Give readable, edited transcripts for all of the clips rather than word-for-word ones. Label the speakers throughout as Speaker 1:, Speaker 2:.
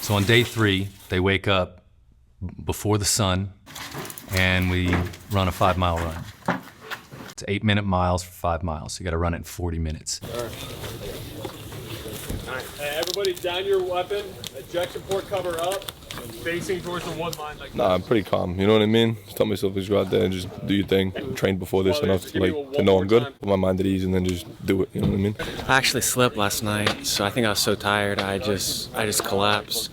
Speaker 1: So on day 3, they wake up before the sun, and we run a 5-mile run. It's 8-minute miles for 5 miles. So you got to run it in 40 minutes.
Speaker 2: All right. Hey, everybody, down your weapon. Ejection port cover up. Facing towards the one line like
Speaker 3: Nah, I'm pretty calm, you know what I mean? Just tell myself just go out there and just do your thing. Trained before this enough to know I'm good. Put my mind at ease and then just do it, you know what I mean?
Speaker 4: I actually slept last night, so I think I was so tired I just collapsed.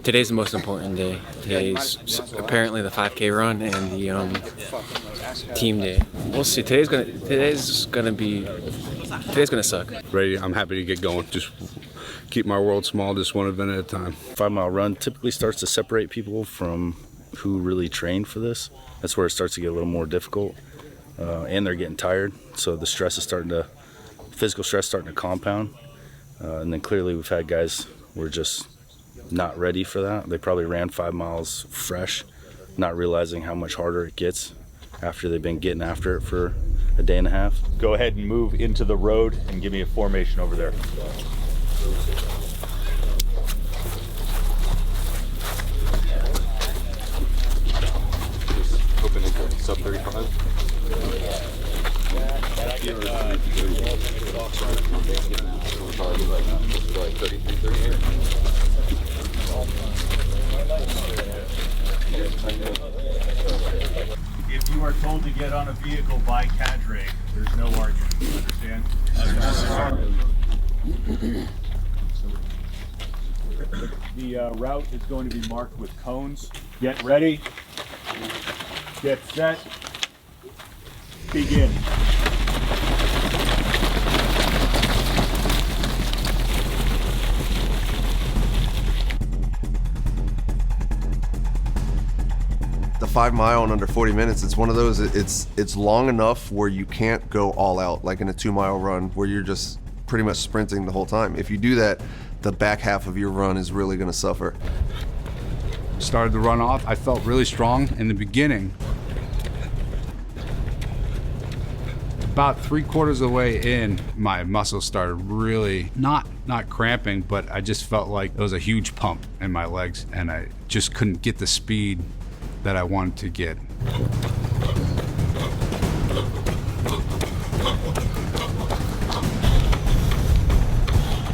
Speaker 4: Today's the most important day. Today's apparently the 5K run and the team day. We'll see. Today's gonna suck.
Speaker 5: Ready? I'm happy to get going. Just keep my world small, just one event at a time.
Speaker 6: 5-mile run typically starts to separate people from who really trained for this. That's where it starts to get a little more difficult, and they're getting tired. So the stress is physical stress starting to compound. And then clearly we've had guys who are just not ready for that. They probably ran 5 miles fresh, not realizing how much harder it gets after they've been getting after it for a day and a half.
Speaker 7: Go ahead and move into the road and give me a formation over there.
Speaker 3: Open into sub 35.
Speaker 7: If you are told to get on a vehicle by cadre, there's no argument. You understand? The route is going to be marked with cones. Get ready. Get set. Begin.
Speaker 8: The 5-mile in under 40 minutes, it's one of those, it's long enough where you can't go all out, like in a 2-mile run where you're just pretty much sprinting the whole time. If you do that, the back half of your run is really gonna suffer.
Speaker 9: Started the run off, I felt really strong in the beginning. About 3/4 of the way in, my muscles started really, not cramping, but I just felt like there was a huge pump in my legs and I just couldn't get the speed that I wanted to get.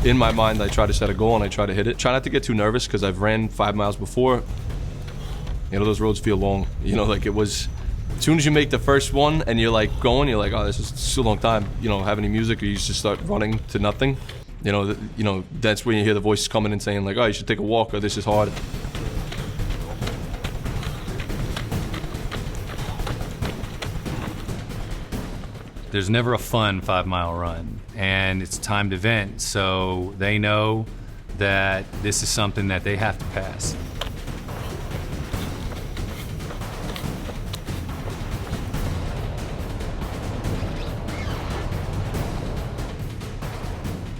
Speaker 3: In my mind, I try to set a goal and I try to hit it. Try not to get too nervous because I've ran 5 miles before. You know, those roads feel long. You know, like it was, as soon as you make the first one and you're like going, you're like, oh, this is a long time. You don't have any music or you just start running to nothing. You know, that's when you hear the voices coming and saying like, oh, you should take a walk or this is hard.
Speaker 1: There's never a fun 5-mile run, and it's a timed event, so they know that this is something that they have to pass.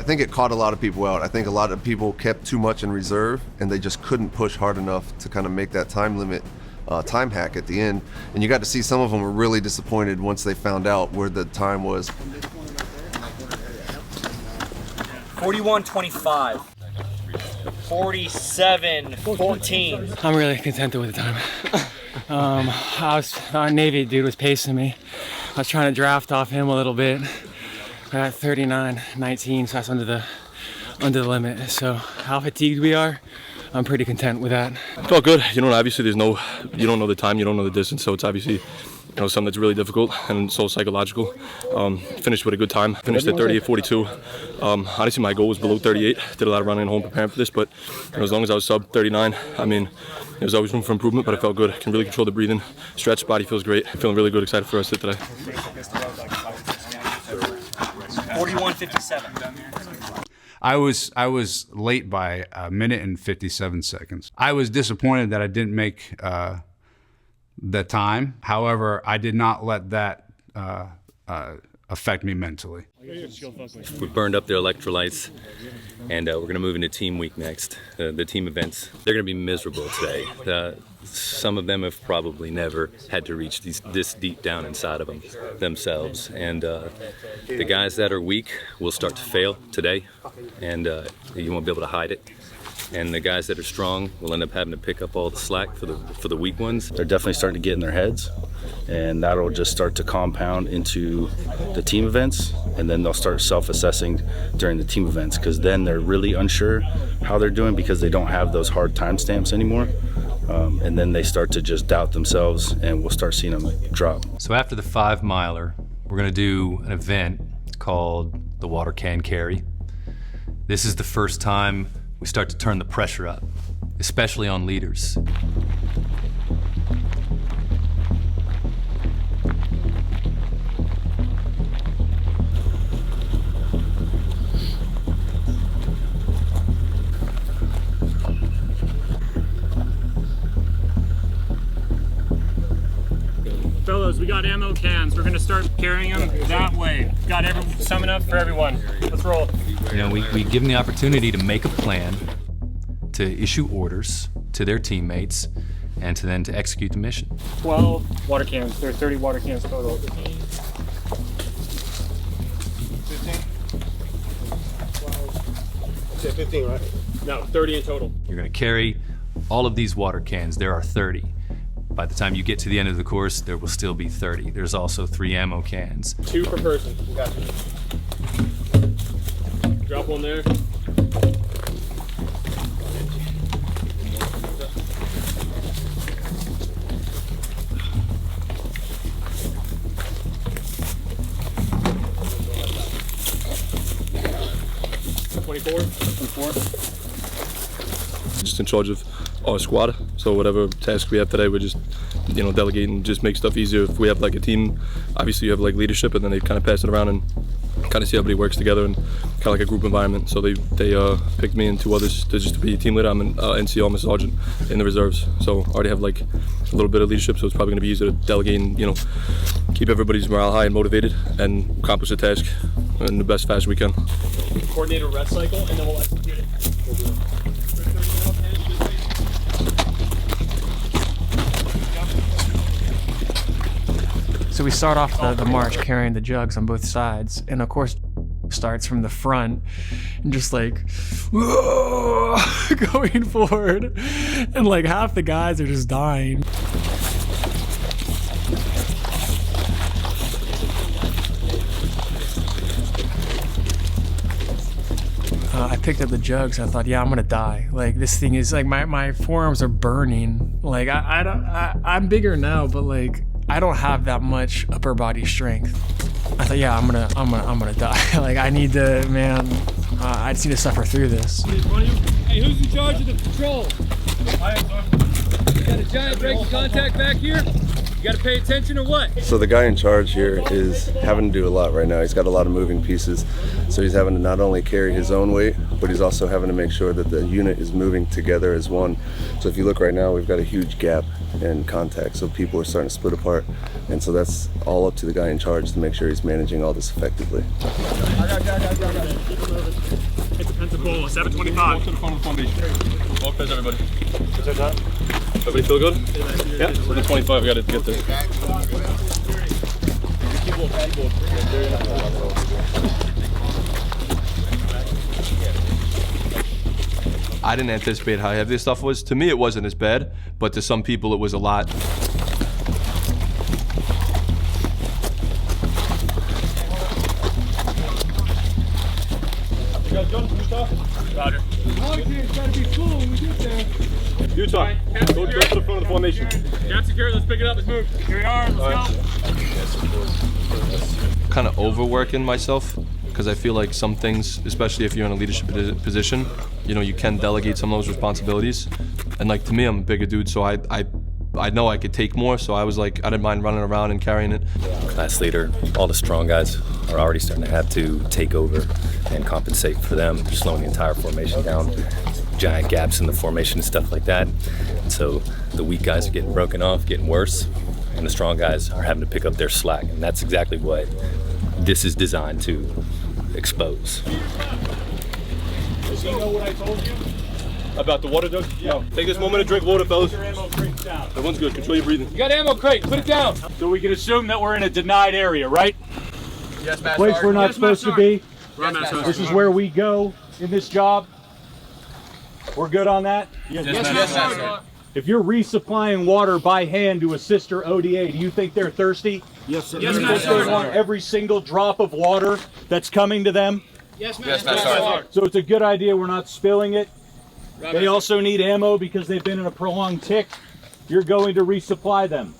Speaker 8: I think it caught a lot of people out. I think a lot of people kept too much in reserve and they just couldn't push hard enough to kind of make that time limit time hack at the end. And you got to see some of them were really disappointed once they found out where the time was.
Speaker 10: 41:25. 47:14.
Speaker 4: I'm really contented with the time. Our Navy dude was pacing me. I was trying to draft off him a little bit. I got 39:19, so that's under the limit. So how fatigued we are, I'm pretty content with that.
Speaker 3: It felt good. You know, obviously you don't know the time, you don't know the distance, so it's obviously, something that's really difficult and so psychological. Finished with a good time. Finished at 38:42. Honestly, my goal was below 38. Did a lot of running at home preparing for this, but as long as I was sub 39, there's always room for improvement, but I felt good. I can really control the breathing, stretch, body feels great. Feeling really good, excited for the rest of it today.
Speaker 10: 41:57.
Speaker 9: I was late by 1 minute and 57 seconds. I was disappointed that I didn't make the time. However, I did not let that affect me mentally.
Speaker 11: We burned up their electrolytes, and we're going to move into team week next. The team events, they're going to be miserable today. Some of them have probably never had to reach this deep down inside of them themselves. And the guys that are weak will start to fail today, and you won't be able to hide it. and the guys that are strong will end up having to pick up all the slack for the weak ones.
Speaker 6: They're definitely starting to get in their heads, and that'll just start to compound into the team events, and then they'll start self-assessing during the team events, because then they're really unsure how they're doing because they don't have those hard timestamps anymore. And then they start to just doubt themselves, and we'll start seeing them drop.
Speaker 1: So after the 5 miler, we're gonna do an event called the water can carry. This is the first time we start to turn the pressure up, especially on leaders.
Speaker 2: Fellows, we got ammo cans. We're gonna start carrying them that way. Got some enough for everyone. Let's roll.
Speaker 1: You know, we give them the opportunity to make a plan, to issue orders to their teammates, and to then to execute the mission.
Speaker 2: 12 water cans. There are 30 water cans total. 15. 15, right? No, 30 in total.
Speaker 1: You're gonna carry all of these water cans. There are 30. By the time you get to the end of the course, there will still be 30. There's also 3 ammo cans.
Speaker 2: 2 per person. Got you. Drop one there.
Speaker 3: Just in charge of our squad, so whatever task we have today, we're just, you know, delegate and just make stuff easier. If we have like a team, obviously you have like leadership, and then they kind of pass it around and kind of see everybody works together and kind of like a group environment. So they picked me and 2 others to just be team leader. I'm an NCO, I'm a sergeant in the reserves, so I already have like a little bit of leadership, so it's probably going to be easier to delegate and, you know, keep everybody's morale high and motivated and accomplish the task in the best fashion we can.
Speaker 2: Coordinate a rest cycle, and then we'll execute it.
Speaker 12: So we start off the march carrying the jugs on both sides, and of course starts from the front and just like going forward, and like half the guys are just dying. I picked up the jugs. I thought, yeah, I'm gonna die. Like, this thing is like my forearms are burning. Like I'm bigger now, but like I don't have that much upper body strength. I thought, yeah, I'm gonna die. Like, I need to, man. I just need to suffer through this.
Speaker 2: Hey, who's in charge of the patrol? You got a giant break of contact back here? You gotta pay attention or what?
Speaker 8: So the guy in charge here is having to do a lot right now. He's got a lot of moving pieces. So he's having to not only carry his own weight, but he's also having to make sure that the unit is moving together as one. So if you look right now, we've got a huge gap in contact. So people are starting to split apart. And so that's all up to the guy in charge to make sure he's managing all this effectively.
Speaker 2: It's a Pentapola, 725. Walk to the front of the foundation. Walk past everybody. Everybody feel good? Yeah, 725, we gotta get there.
Speaker 3: I didn't anticipate how heavy this stuff was. To me, it wasn't as bad, but to some people, it was a lot.
Speaker 2: Roger.
Speaker 3: Utah, go to the front of the formation.
Speaker 2: Gap secure, let's pick it up, let's move. Here we are, let's go.
Speaker 3: Kind of overworking myself, because I feel like some things, especially if you're in a leadership position, you know, you can delegate some of those responsibilities. And like, to me, I'm a bigger dude, so I know I could take more, so I was like, I didn't mind running around and carrying it.
Speaker 11: Class leader, all the strong guys are already starting to have to take over and compensate for them, slowing the entire formation down, giant gaps in the formation and stuff like that. And so the weak guys are getting broken off, getting worse, and the strong guys are having to pick up their slack. And that's exactly what this is designed to expose.
Speaker 2: Does he know what I told you?
Speaker 3: About the water jug? Yeah. Take this moment to drink water, fellas. Everyone's good. Control your breathing.
Speaker 2: You got ammo crate. Put it down. So we can assume that we're in a denied area, right?
Speaker 7: Yes, Master. Place we're not supposed to be. Yes, this is where we go in this job. We're good on that? Yes, sir. If you're resupplying water by hand to a sister ODA, do you think they're thirsty?
Speaker 2: Yes, sir.
Speaker 7: Do you think they want every single drop of water that's coming to them?
Speaker 2: Yes, sir.
Speaker 7: So it's a good idea we're not spilling it. They also need ammo because they've been in a prolonged tick. You're going to resupply them.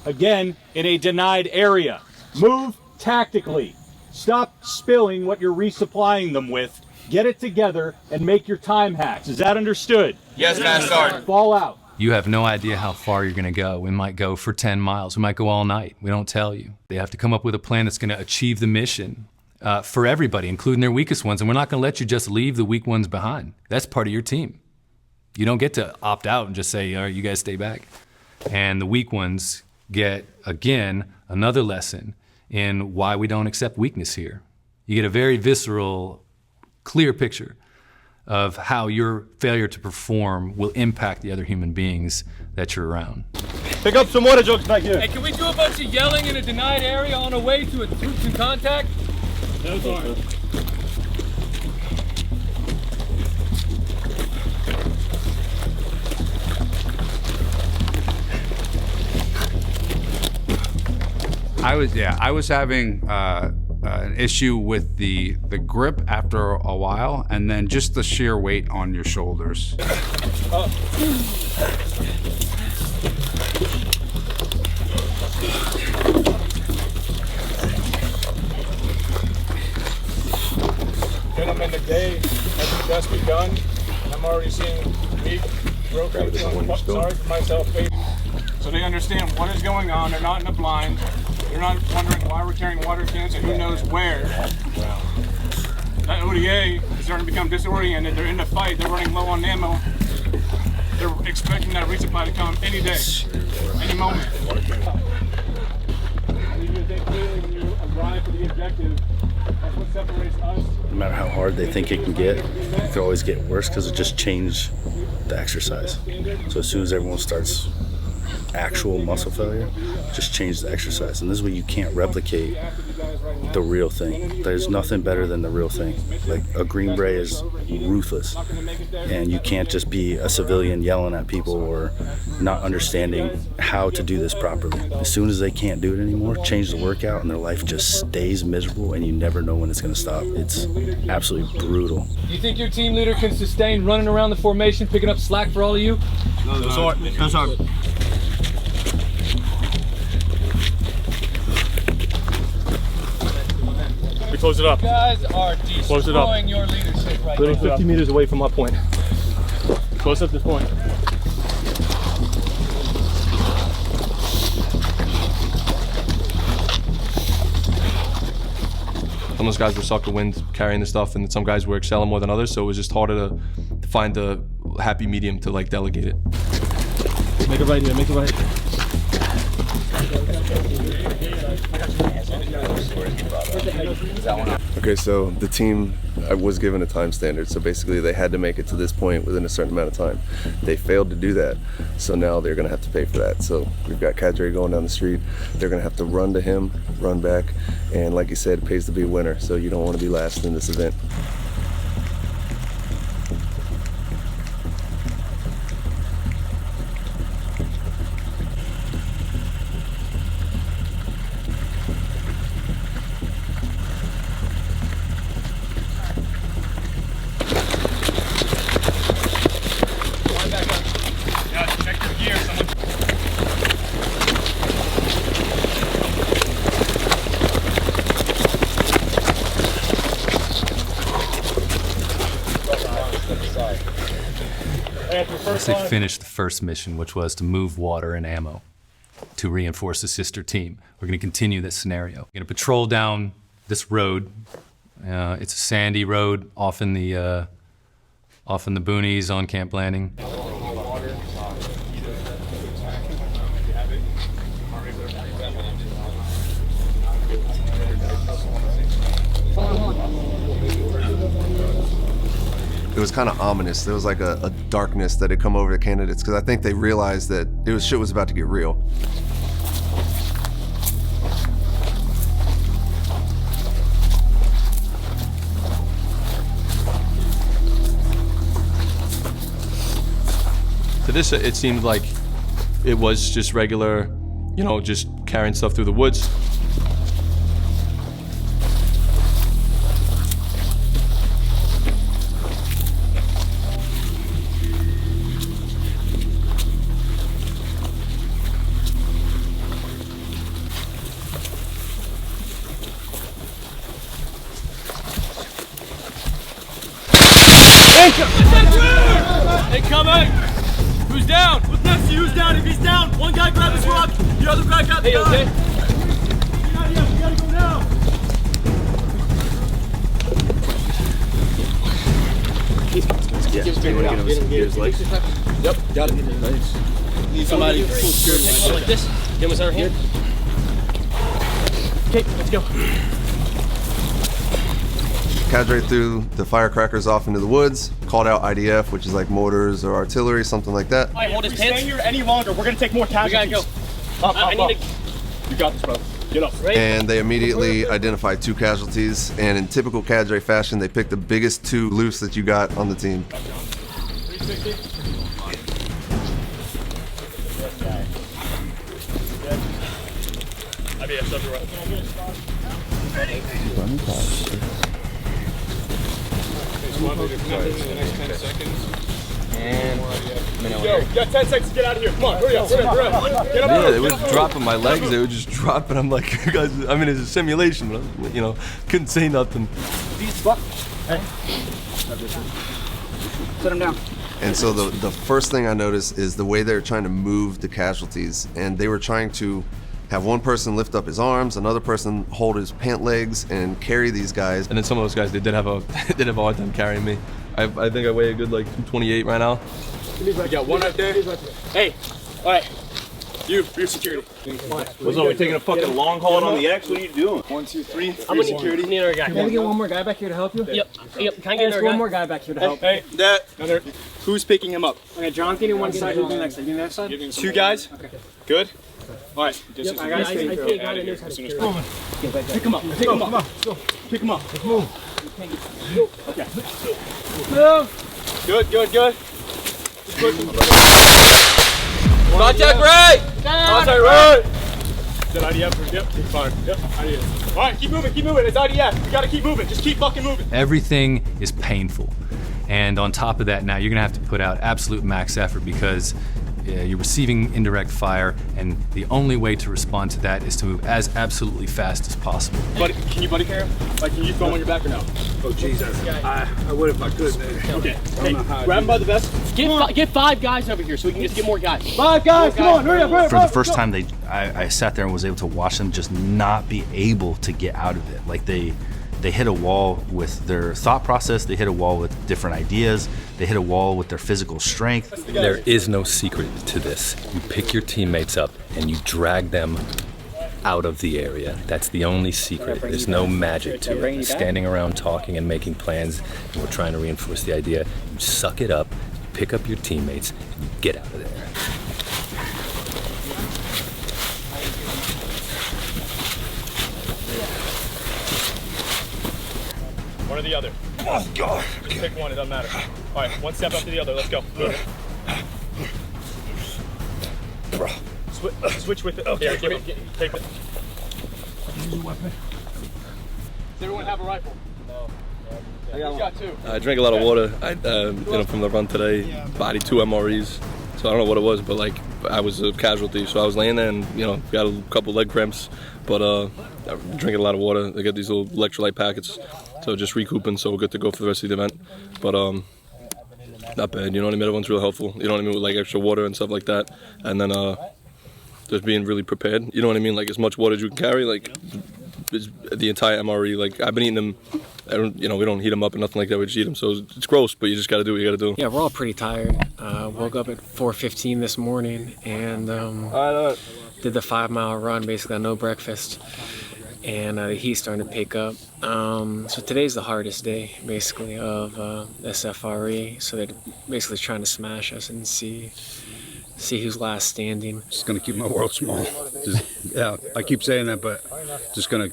Speaker 7: Again, in a denied area. Move tactically. Stop spilling what you're resupplying them with. Get it together and make your time hacks. Is that understood?
Speaker 2: Yes, Master Sergeant.
Speaker 7: Fall out.
Speaker 1: You have no idea how far you're going to go. We might go for 10 miles. We might go all night. We don't tell you. They have to come up with a plan that's going to achieve the mission for everybody, including their weakest ones. And we're not going to let you just leave the weak ones behind. That's part of your team. You don't get to opt out and just say, all right, you guys stay back. And the weak ones get, again, another lesson in why we don't accept weakness here. You get a very visceral, clear picture of how your failure to perform will impact the other human beings that you're around.
Speaker 2: Pick up some water jugs back here.
Speaker 4: Hey, can we do a bunch of yelling in a denied area on our way to a troops in contact?
Speaker 2: No, sir.
Speaker 9: I was having an issue with the grip after a while, and then just the sheer weight on your shoulders.
Speaker 2: Gentlemen, the day has just begun. I'm already seeing weak, broken, sorry for myself, baby. So they understand what is going on. They're not in a blind. They're not wondering why we're carrying water cans and who knows where. That ODA is starting to become disoriented. They're in the fight. They're running low on ammo. They're expecting that resupply to come any day, any moment. I need you to think clearly when you arrive for the objective. That's what separates us.
Speaker 6: No matter how hard they think it can get, it could always get worse because it just changed the exercise. So as soon as everyone starts actual muscle failure, just change the exercise. And this is where you can't replicate the real thing. There's nothing better than the real thing. Like a Green Beret is ruthless, and you can't just be a civilian yelling at people or not understanding how to do this properly. As soon as they can't do it anymore, change the workout and their life just stays miserable and you never know when it's going to stop. It's absolutely brutal.
Speaker 4: Do you think your team leader can sustain running around the formation, picking up slack for all of you?
Speaker 2: No, sir. We close it up.
Speaker 4: You guys are destroying your leadership right
Speaker 2: Literally
Speaker 4: now.
Speaker 2: 50 meters away from my point. Close up this point.
Speaker 3: Some of those guys were sucked to wind carrying the stuff, and some guys were excelling more than others, so it was just harder to find the happy medium to like delegate it.
Speaker 2: Make it right here, make it right.
Speaker 8: Okay, so the team was given a time standard, so basically they had to make it to this point within a certain amount of time. They failed to do that, so now they're going to have to pay for that. So we've got Cadre going down the street. They're going to have to run to him, run back, and like you said, it pays to be a winner, so you don't want to be last in this event.
Speaker 1: They finished the first mission, which was to move water and ammo to reinforce the sister team. We're going to continue this scenario. We're going to patrol down this road. It's a sandy road off in the boonies on Camp Landing.
Speaker 8: It was kind of ominous. There was like a darkness that had come over the candidates because I think they realized that shit was about to get real.
Speaker 3: this, it seemed like it was just regular, you know, just carrying stuff through the woods.
Speaker 2: Incoming! Who's down? What's next to you? Who's down? If he's down, one guy grab his rock, the other guy grab the gun. Okay? We gotta go now. Yep, got it. Nice. Need somebody like this. Get him over here. Okay, let's go.
Speaker 8: Cadre threw the firecrackers off into the woods, called out IDF, which is like mortars or artillery, something like that.
Speaker 10: All right, hold his
Speaker 2: If
Speaker 10: pants.
Speaker 2: we stay here any longer, we're gonna take more casualties.
Speaker 10: We gotta go. I need to.
Speaker 2: You got this, brother. Get up.
Speaker 10: Right?
Speaker 8: And they immediately identified 2 casualties, and in typical Cadre fashion, they picked the biggest 2 loose that you got on the team.
Speaker 2: 360. IBS everywhere.
Speaker 11: And
Speaker 2: Yo, you got 10 seconds to get out of here. Come on, hurry up, hurry up, hurry up. Get up.
Speaker 3: Yeah, they were dropping my legs. They would just drop, and I'm like, guys, I mean, it's a simulation, but you know, couldn't say nothing.
Speaker 10: Put him down.
Speaker 8: And so the first thing I noticed is the way they're trying to move the casualties, and they were trying to have one person lift up his arms, another person hold his pant legs and carry these guys.
Speaker 3: And then some of those guys, they did have a hard time carrying me. I think I weigh a good like 228 right now.
Speaker 2: You got one right there. Hey, all right. You're security.
Speaker 7: What's up? We taking a fucking long haul on the X? What are you doing?
Speaker 2: 1, 2, 3.
Speaker 10: I'm gonna security. Need another guy.
Speaker 12: Can we get one more guy back here to help you?
Speaker 10: Yep. Can I get
Speaker 12: There's
Speaker 10: another
Speaker 12: one
Speaker 10: guy?
Speaker 12: more guy back here to help.
Speaker 2: Hey, that. Who's picking him up?
Speaker 12: Okay, John, can you one side? Who's the next side? You the next side?
Speaker 2: 2 guys. Okay. Good. All right.
Speaker 12: Yep, I got it.
Speaker 2: Pick him up. Pick him up. Go. Pick him up. Let's move. Okay. Good.
Speaker 11: contact right!
Speaker 2: Contact right! Is that IDF? Yep, keep firing. Yep, IDF. All right, keep moving. It's IDF. We gotta keep moving. Just keep fucking moving.
Speaker 1: Everything is painful. And on top of that, now you're gonna have to put out absolute max effort because you're receiving indirect fire, and the only way to respond to that is to move as absolutely fast as possible.
Speaker 2: Buddy, can you buddy carry him? Like, can you throw him on your back or no?
Speaker 5: Oh, Jesus. I would if I could, man.
Speaker 2: Okay. Hey, grab him by the vest.
Speaker 10: Get 5 guys over here so we can just get more guys.
Speaker 2: 5 guys, come on, hurry up.
Speaker 6: For the first time, I sat there and was able to watch them just not be able to get out of it. Like they hit a wall with their thought process, they hit a wall with different ideas, they hit a wall with their physical strength.
Speaker 11: There is no secret to this. You pick your teammates up and you drag them out of the area. That's the only secret. There's no magic to it. Standing around talking and making plans, and we're trying to reinforce the idea. You suck it up, pick up your teammates, and you get out of there.
Speaker 2: One or the other. Oh, God. Just pick one, it doesn't matter. All right, one step up to the other. Let's go. Move it. Switch with it. Okay, take it. Use a weapon. Does everyone have a rifle? No. I got 2.
Speaker 3: I drank a lot of water. From the run today, body 2 MREs. So I don't know what it was, but like I was a casualty. So I was laying there and got a couple leg cramps, but drinking a lot of water. I got these little electrolyte packets, so just recouping. So we're good to go for the rest of the event. But not bad. You know what I mean? Everyone's real helpful. You know what I mean, with like extra water and stuff like that. And then just being really prepared. You know what I mean? Like as much water as you can carry. Like the entire MRE. Like I've been eating them. We don't heat them up or nothing like that. We just eat them. So it's gross, but you just got to do what you got to do.
Speaker 12: Yeah, we're all pretty tired. Woke up at 4:15 this morning and did the 5-mile run basically on no breakfast. And the heat's starting to pick up. So today's the hardest day basically of SFRE. So they're basically trying to smash us and see who's last standing.
Speaker 5: Just gonna keep my world small. I keep saying that, but just gonna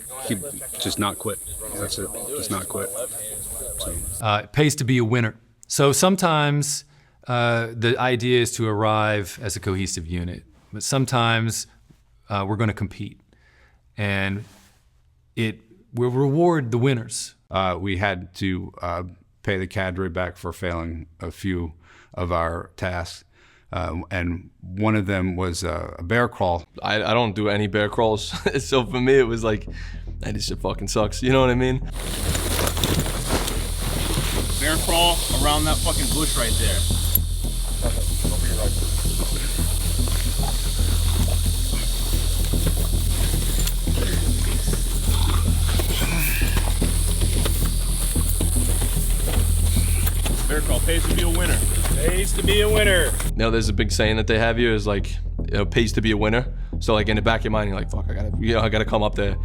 Speaker 5: just not quit. That's it. Just not quit. So.
Speaker 1: It pays to be a winner. So sometimes The idea is to arrive as a cohesive unit, but sometimes we're going to compete, and it will reward the winners.
Speaker 9: We had to pay the cadre back for failing a few of our tasks, and one of them was a bear crawl.
Speaker 3: I don't do any bear crawls, so for me it was like, man, this shit fucking sucks, you know what I mean?
Speaker 2: Bear crawl around that fucking bush right there. Over your right. Bear crawl pays to be a winner. Pays to be a winner.
Speaker 3: Now there's a big saying that they have here is like, it pays to be a winner. So like in the back of your mind, you're like, fuck, I gotta come up there.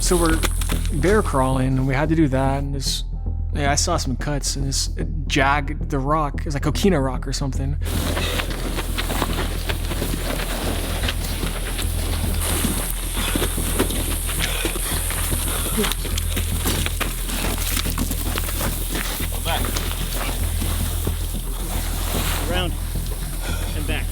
Speaker 12: So we're bear crawling, and we had to do that. And I saw some cuts, and this jagged the rock. It's like coquina rock or something.
Speaker 2: Back. Around and back.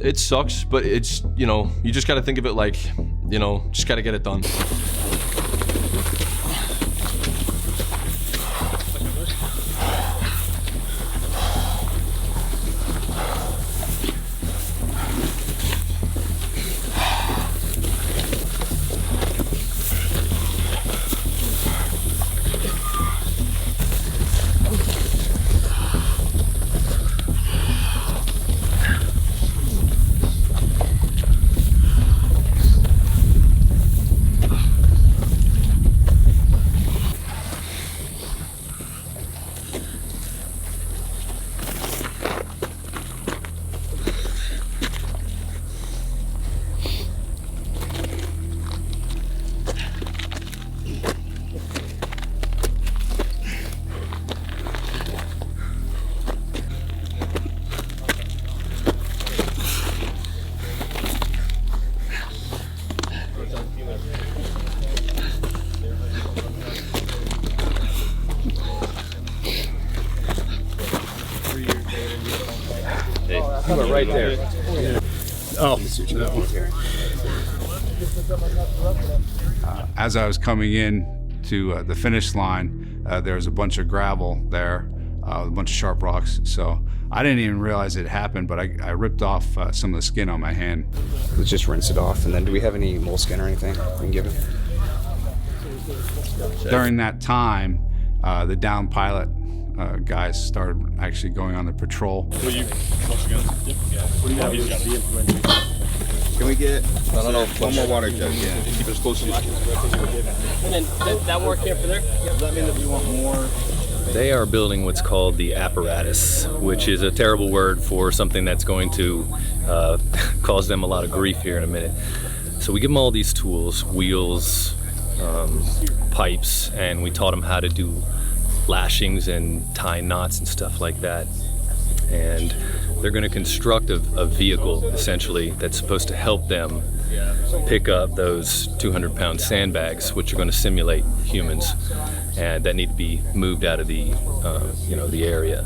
Speaker 3: It sucks, but it's, you know, you just gotta think of it like, you know, just gotta get it done.
Speaker 1: You are right there.
Speaker 5: Oh,
Speaker 9: As I was coming in to the finish line, there was a bunch of gravel there, a bunch of sharp rocks. So I didn't even realize it happened, but I ripped off some of the skin on my hand.
Speaker 13: Let's just rinse it off, and then do we have any moleskin or anything we can give him?
Speaker 9: During that time, the down pilot guys started actually going on the patrol.
Speaker 2: Will you close your guns? Yeah.
Speaker 5: Can we get one more water jug? Yeah.
Speaker 3: Keep it as close as you can.
Speaker 10: And then that work here for there?
Speaker 5: Does that mean that we want more?
Speaker 11: They are building what's called the apparatus, which is a terrible word for something that's going to cause them a lot of grief here in a minute. So we give them all these tools, wheels, pipes, and we taught them how to do lashings and tie knots and stuff like that. And they're going to construct a vehicle, essentially, that's supposed to help them pick up those 200-pound sandbags, which are going to simulate humans, and that need to be moved out of the, the area.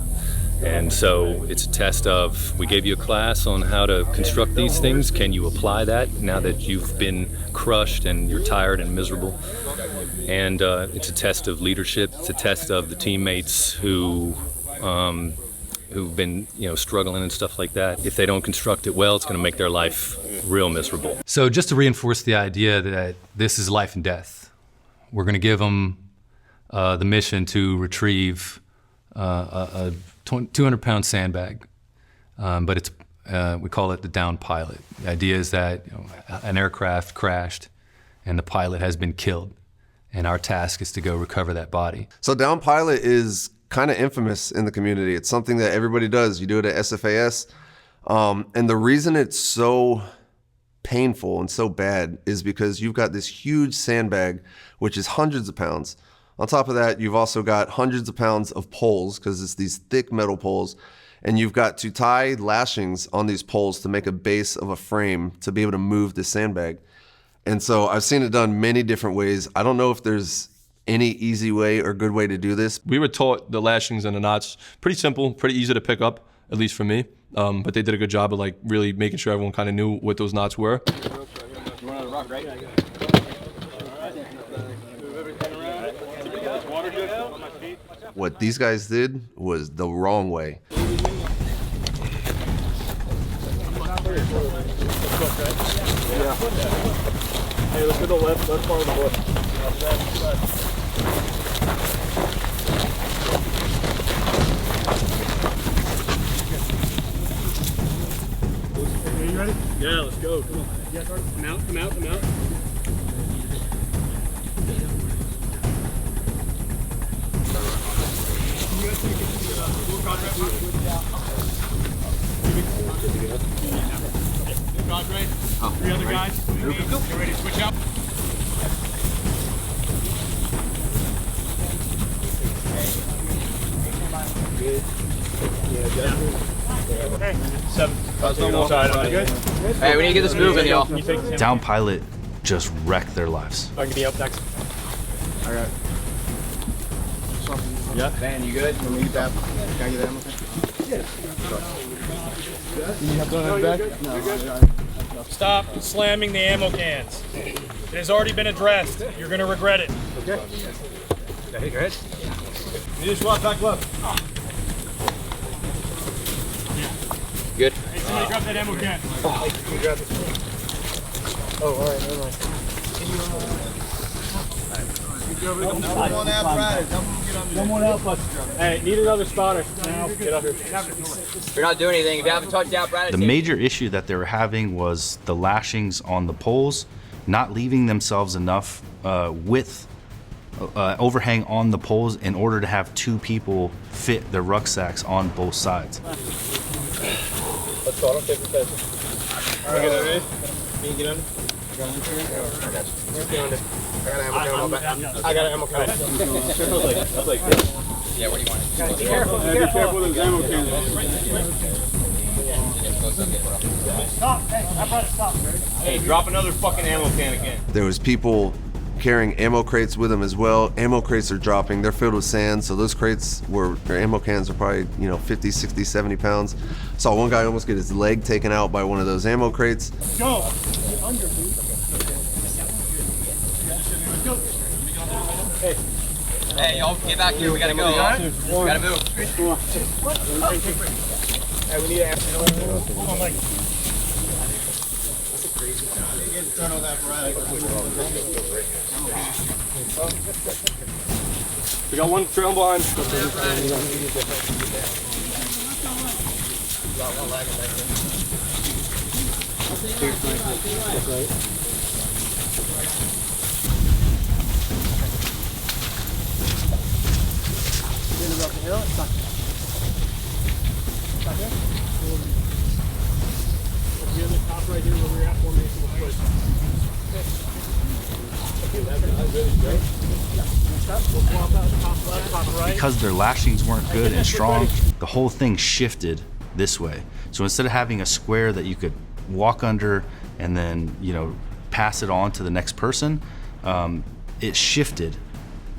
Speaker 11: And so it's a test of, we gave you a class on how to construct these things. Can you apply that now that you've been crushed and you're tired and miserable? And it's a test of leadership. It's a test of the teammates who've been, struggling and stuff like that. If they don't construct it well, it's going to make their life real miserable.
Speaker 1: So just to reinforce the idea that this is life and death, we're going to give them the mission to retrieve a 200-pound sandbag, but it's we call it the down pilot. The idea is that an aircraft crashed and the pilot has been killed, and our task is to go recover that body.
Speaker 8: So down pilot is kind of infamous in the community. It's something that everybody does. You do it at SFAS. And the reason it's so painful and so bad is because you've got this huge sandbag, which is hundreds of pounds. On top of that, you've also got hundreds of pounds of poles, because it's these thick metal poles, and you've got to tie lashings on these poles to make a base of a frame to be able to move the sandbag. And so I've seen it done many different ways. I don't know if there's any easy way or good way to do this.
Speaker 3: We were taught the lashings and the knots, pretty simple, pretty easy to pick up, at least for me. But they did a good job of like really making sure everyone kind of knew what those knots were.
Speaker 8: What these guys did was the wrong way.
Speaker 2: Hey, look to the left part of the hook. Are you ready? Yeah, let's go. Come on. Yeah, come out, come out, come out. Three other guys. You ready to switch up? Hey, 7.
Speaker 10: Hey, we need to get this moving, y'all.
Speaker 6: Down pilot just wrecked their lives.
Speaker 10: I can be up next.
Speaker 13: All right.
Speaker 10: Yeah. Van, you good?
Speaker 13: Can we get that? Can I get that?
Speaker 2: Stop slamming the ammo cans. It has already been addressed. You're going to regret it. Okay.
Speaker 10: Hey, go ahead.
Speaker 2: You just swap back left.
Speaker 10: Good.
Speaker 2: Hey, somebody grab that ammo can. You grab this one.
Speaker 10: Oh, all right, never mind.
Speaker 2: Come on out, bus. Hey, need another spotter. Now, get up here.
Speaker 10: We're not doing anything. If you haven't touched out, Brad.
Speaker 6: The major issue that they were having was the lashings on the poles, not leaving themselves enough width overhang on the poles in order to have 2 people fit their rucksacks on both sides.
Speaker 2: Let's go. Don't take the station. All right, get under. Can you get under? I got an ammo can.
Speaker 10: Yeah, what do you want?
Speaker 2: Be careful with those ammo cans. Stop. Hey, I'm trying to stop. Hey, drop another fucking ammo can again.
Speaker 8: There was people carrying ammo crates with them as well. Ammo crates are dropping. They're filled with sand, so those crates or ammo cans are probably 50, 60, 70 pounds. Saw one guy almost get his leg taken out by one of those ammo crates.
Speaker 2: Go.
Speaker 10: Hey, y'all, get back here. We gotta go. We gotta move.
Speaker 2: Hey, we need to ask. Hold on, Mike.
Speaker 13: Turn on that
Speaker 3: We got one trail behind.
Speaker 6: Because their lashings weren't good and strong, the whole thing shifted this way. So instead of having a square that you could walk under and then pass it on to the next person, it shifted.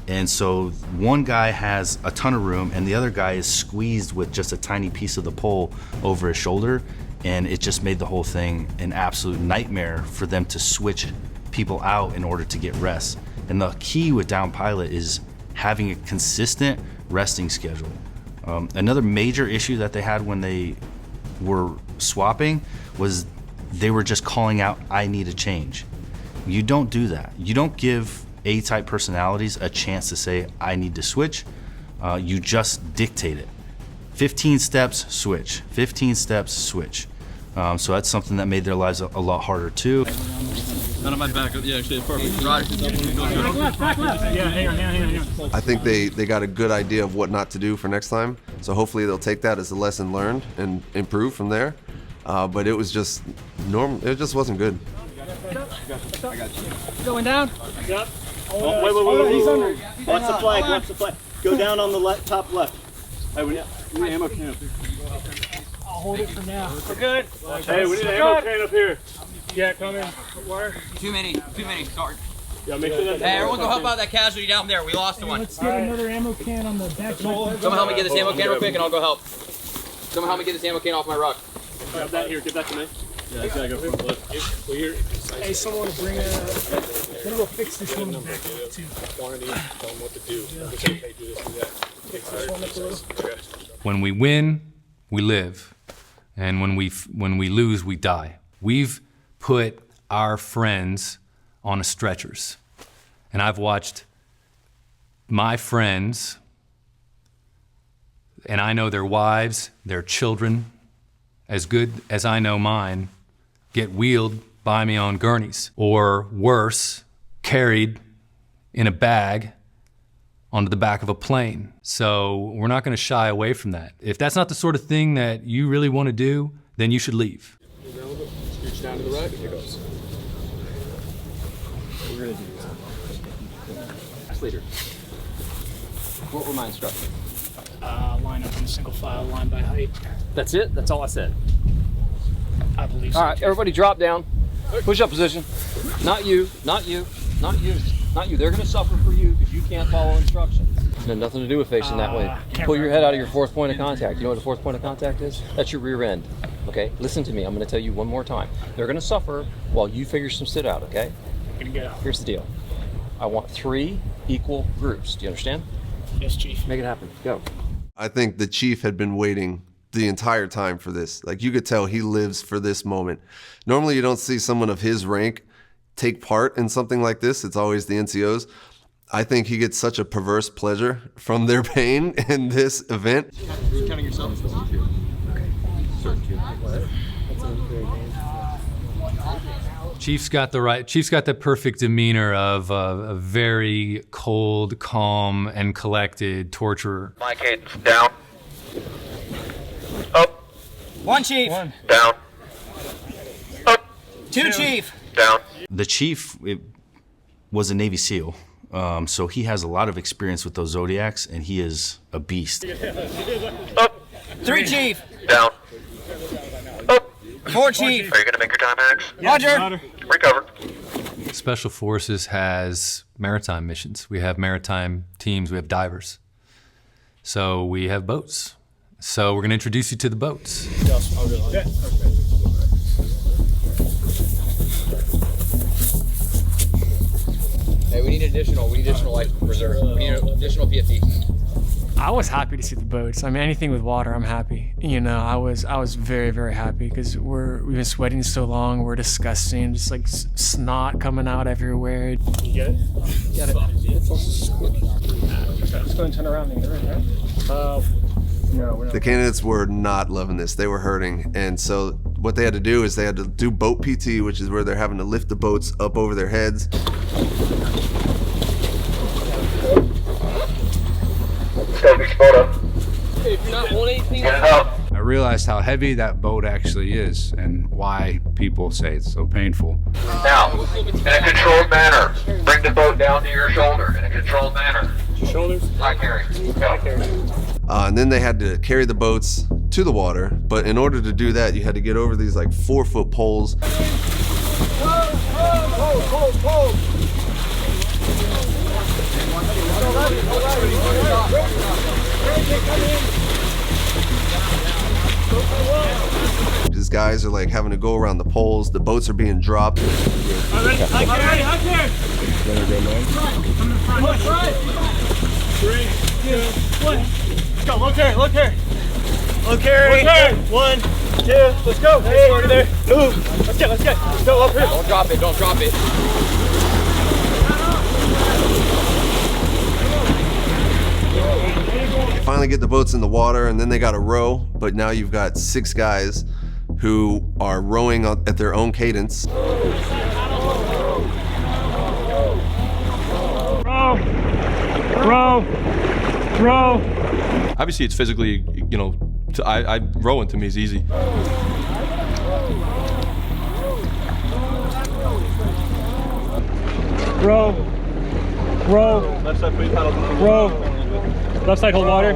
Speaker 6: And so one guy has a ton of room and the other guy is squeezed with just a tiny piece of the pole over his shoulder, and it just made the whole thing an absolute nightmare for them to switch people out in order to get rest. And the key with down pilot is having a consistent resting schedule. Another major issue that they had when they were swapping was they were just calling out, "I need a change." You don't do that. You don't give A-type personalities a chance to say, "I need to switch." You just dictate it. 15 steps, switch. 15 steps, switch. So that's something that made their lives a lot harder too.
Speaker 3: Not on my back. Yeah, actually, it's perfect.
Speaker 2: Back left. Yeah, hang on.
Speaker 8: I think they got a good idea of what not to do for next time. So hopefully they'll take that as a lesson learned and improve from there. But it was just normal. It just wasn't good.
Speaker 12: Going down?
Speaker 2: Yep.
Speaker 14: Wait. He's under. Watch the flag. Go down on the top left. Hey, we need ammo can up here.
Speaker 2: I'll hold it for now.
Speaker 12: We're good.
Speaker 2: Hey, we need an ammo can up here. Yeah, come in. Where?
Speaker 10: Too many, sorry.
Speaker 2: Yeah, make sure that.
Speaker 10: Hey, everyone go help out that casualty down there. We lost one.
Speaker 2: Let's get another ammo can on the back.
Speaker 10: Someone help me get this ammo can real quick and I'll go help. Someone help me get this ammo can off my ruck.
Speaker 14: Grab that here. Give that to me. Yeah, I gotta go from the left. Well, here.
Speaker 2: Hey, someone bring a. Then we'll fix this one back too.
Speaker 14: Quantity. Tell them what to do. Okay, do this, do that.
Speaker 2: Fix this one up a little.
Speaker 1: When we win, we live. And when we lose, we die. We've put our friends on stretchers. And I've watched my friends, and I know their wives, their children, as good as I know mine, get wheeled by me on gurneys, or worse, carried in a bag onto the back of a plane. So we're not gonna shy away from that. If that's not the sort of thing that you really wanna do, then you should leave.
Speaker 14: Scooch down to the right. Here goes. We're gonna do this.
Speaker 10: Leader. What were my instructions?
Speaker 2: Line up in a single file, line by height.
Speaker 10: That's it? That's all I said.
Speaker 2: I believe so.
Speaker 10: All right, everybody drop down. Push up position. Not you, not you, not you, not you. They're gonna suffer for you because you can't follow instructions. It had nothing to do with facing that way. Pull your head out of your fourth point of contact. You know what the fourth point of contact is? That's your rear end, okay? Listen to me, I'm gonna tell you one more time. They're gonna suffer while you figure some sit out, okay? Here's the deal. I want 3 equal groups. Do you understand?
Speaker 2: Yes, Chief.
Speaker 10: Make it happen, go.
Speaker 8: I think the chief had been waiting the entire time for this. Like, you could tell he lives for this moment. Normally you don't see someone of his rank take part in something like this. It's always the NCOs. I think he gets such a perverse pleasure from their pain in this event.
Speaker 14: You're counting yourself.
Speaker 1: Chief's got the perfect demeanor of a very cold, calm, and collected torturer.
Speaker 15: My cadence, down. Up.
Speaker 10: 1 chief.
Speaker 15: Down. Up.
Speaker 10: 2 chief.
Speaker 15: Down.
Speaker 6: The chief was a Navy SEAL, so he has a lot of experience with those Zodiacs, and he is a beast.
Speaker 15: Up.
Speaker 10: 3 chief.
Speaker 15: Down. Up.
Speaker 10: 4 chief.
Speaker 15: Are you gonna make your time, Max?
Speaker 10: Roger.
Speaker 15: Recover.
Speaker 1: Special Forces has maritime missions. We have maritime teams, we have divers. So we have boats. So we're gonna introduce you to the boats.
Speaker 10: Hey, we need additional life reserve. We need additional PFD.
Speaker 12: I was happy to see the boats. I mean, anything with water, I'm happy. You know, I was very, very happy because we've been sweating so long. We're disgusting, just like snot coming out everywhere.
Speaker 2: You get it?
Speaker 12: Get it.
Speaker 14: Let's go ahead and turn around. No,
Speaker 8: The candidates were not loving this. They were hurting. And so what they had to do is they had to do boat PT, which is where they're having to lift the boats up over their heads.
Speaker 10: Hey, if you're not holding anything,
Speaker 15: Get it out.
Speaker 9: I realized how heavy that boat actually is and why people say it's so painful.
Speaker 15: Now, in a controlled manner, bring the boat down to your shoulder in a controlled manner.
Speaker 2: Shoulders.
Speaker 15: High carry. Go.
Speaker 8: And then they had to carry the boats to the water. But in order to do that, you had to get over these like 4-foot poles. These guys are like having to go around the poles. The boats are being dropped.
Speaker 2: High carry. 3, 2, 1. Let's go. Low carry. Low carry. 1, 2. Let's go. Hey, over there. Move. Let's get. Let's go up here.
Speaker 10: don't drop it.
Speaker 8: They finally get the boats in the water, and then they got to row. But now you've got 6 guys who are rowing at their own cadence.
Speaker 2: Row. Row.
Speaker 3: Obviously, it's physically, you know, rowing to me is easy.
Speaker 2: Row. Row.
Speaker 14: Left side, please paddle.
Speaker 2: Row. Left side, hold water.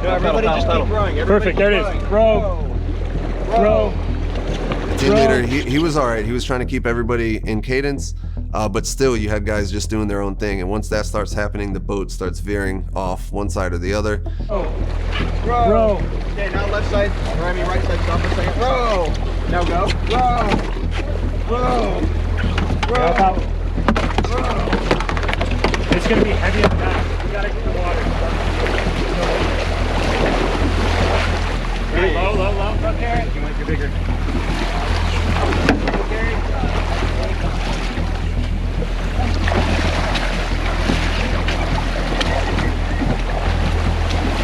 Speaker 14: Everybody just keep rowing.
Speaker 2: Perfect, there it is. Row. Row.
Speaker 8: Team leader, he was all right. He was trying to keep everybody in cadence, but still you had guys just doing their own thing. And once that starts happening, the boat starts veering off one side or the other.
Speaker 2: Row.
Speaker 14: Okay, now left side. Or I mean right side. Stop for a second. Row. Now go. Row. Row. Row. Row.
Speaker 2: It's going to be heavy in the back. You got to get the water. Hey. Low, low, low. Go, Carrie. You want to get bigger. Go, Carrie.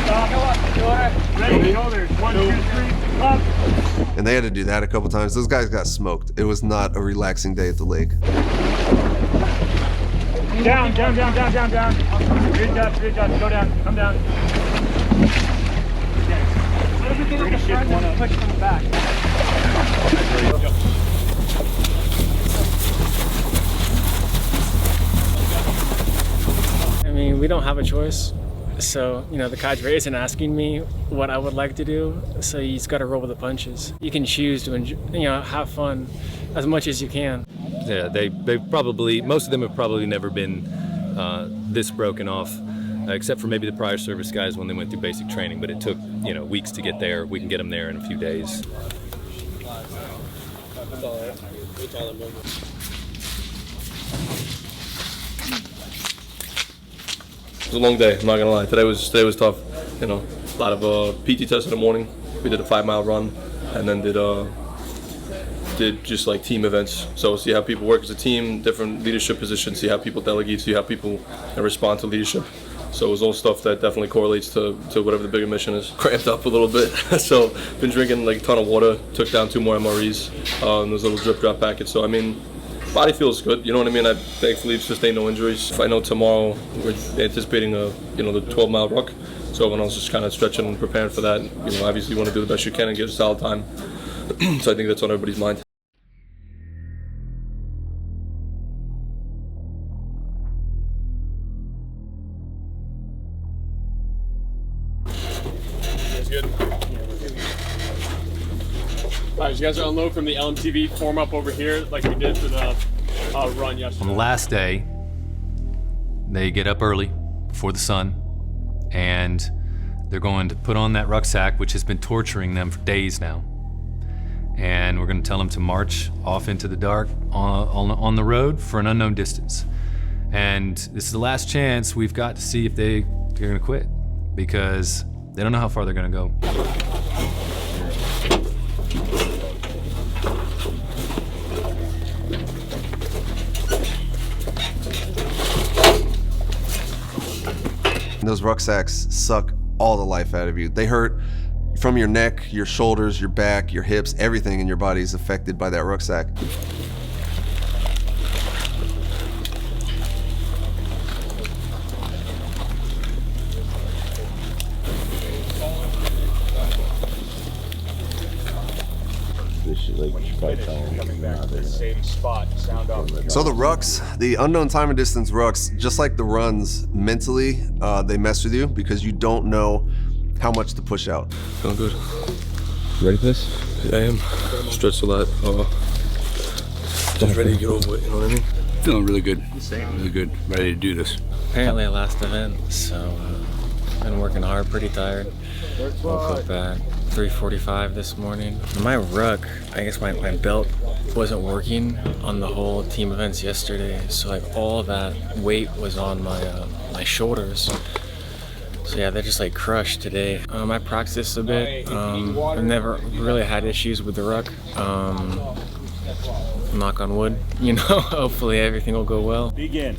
Speaker 2: Stop. Go up. Ready, shoulders. 1, 2, 3, up.
Speaker 8: And they had to do that a couple times. Those guys got smoked. It was not a relaxing day at the lake.
Speaker 2: Down, down, down, down, down, down. Good job, good job. Go down, come down. Okay. Ready to shift one up. Push from the back.
Speaker 12: I mean, we don't have a choice. So, you know, the cadre isn't asking me what I would like to do, so you just got to roll with the punches. You can choose to enjoy, you know, have fun as much as you can.
Speaker 11: Yeah, they've probably, most of them have probably never been this broken off, except for maybe the prior service guys when they went through basic training, but it took, you know, weeks to get there. We can get them there in a few days.
Speaker 3: It was a long day, I'm not gonna lie. Today was tough. You know, a lot of PT tests in the morning. We did a 5-mile run, and then did just like team events. So see how people work as a team, different leadership positions, see how people delegate, see how people respond to leadership. So it was all stuff that definitely correlates to whatever the bigger mission is. Cramped up a little bit, so been drinking like a ton of water. Took down 2 more MREs, and those little drip drop packets. So I mean, body feels good. You know what I mean? I thankfully sustained no injuries. I know tomorrow we're anticipating the 12-mile ruck. So everyone else is kind of stretching and preparing for that. You know, obviously you want to do the best you can and get a solid time. So I think that's on everybody's mind.
Speaker 2: Good. Alright, you guys are unload from the LMTV, form up over here like we did for the run yesterday.
Speaker 1: On the last day, they get up early before the sun, and they're going to put on that rucksack, which has been torturing them for days now. And we're going to tell them to march off into the dark on the road for an unknown distance. And this is the last chance we've got to see if they're going to quit, because they don't know how far they're going to go.
Speaker 8: Those rucksacks suck all the life out of you. They hurt from your neck, your shoulders, your back, your hips, everything in your body is affected by that rucksack. So the rucks, the unknown time and distance rucks, just like the runs, mentally, they mess with you because you don't know how much to push out.
Speaker 3: Feeling good.
Speaker 9: Ready for this?
Speaker 3: Yeah, I am. Stretched a lot. Just ready to get over it, you know what I mean?
Speaker 9: Feeling really good. Really good. Ready to do this.
Speaker 12: Apparently a last event, so been working hard, pretty tired. Woke up at 3:45 this morning. My ruck, I guess my belt wasn't working on the whole team events yesterday, so like all that weight was on my shoulders. So yeah, they're just like crushed today. I practiced a bit. I've never really had issues with the ruck. Knock on wood, you know, hopefully everything will go well.
Speaker 2: Begin.